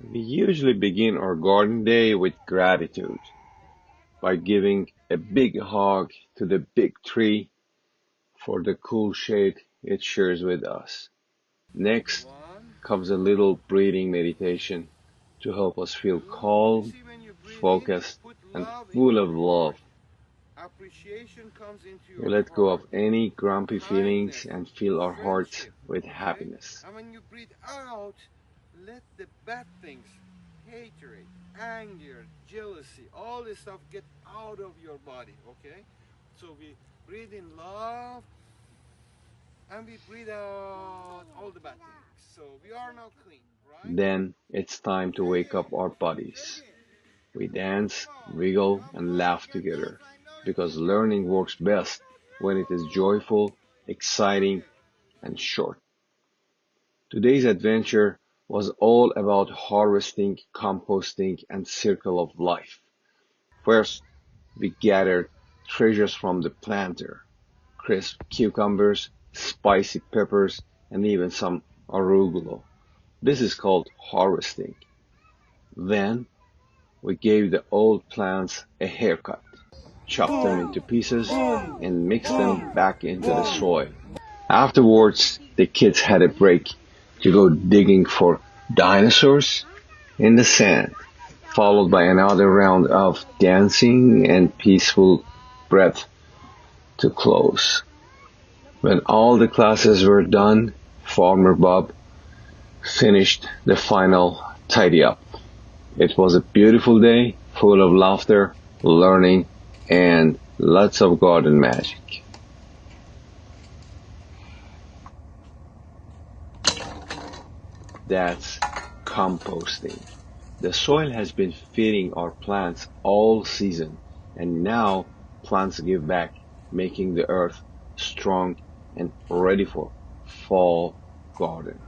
We usually begin our garden day with gratitude by giving a big hug to the big tree for the cool shade it shares with us. Next One. comes a little breathing meditation to help us feel Two. You calm, see, when you breathe in, you focused, put and love into full of your love. heart. Appreciation comes into We your let go of heart. any grumpy feelings Kindness, and fill our hearts friendship, with okay? happiness. And when you breathe out, let the bad things, hatred, anger, jealousy, all this stuff get out of your body, okay? So we breathe in love and we breathe out all the bad things. So we are now clean, right? Then it's time to wake up our bodies. We dance, wiggle, and laugh together because learning works best when it is joyful, exciting, and short. Today's adventure was all about harvesting, composting, and circle of life. First, we gathered treasures from the planter, crisp cucumbers, spicy peppers, and even some arugula. This is called harvesting. Then we gave the old plants a haircut, chopped them into pieces, and mixed them back into the soil. Afterwards, the kids had a break to go digging for dinosaurs in the sand, followed by another round of dancing and peaceful breath to close. When all the classes were done, Farmer Bob finished the final tidy up. It was a beautiful day, full of laughter, learning, and lots of garden magic. That's composting. The soil has been feeding our plants all season, and now plants give back, making the earth strong and ready for fall garden.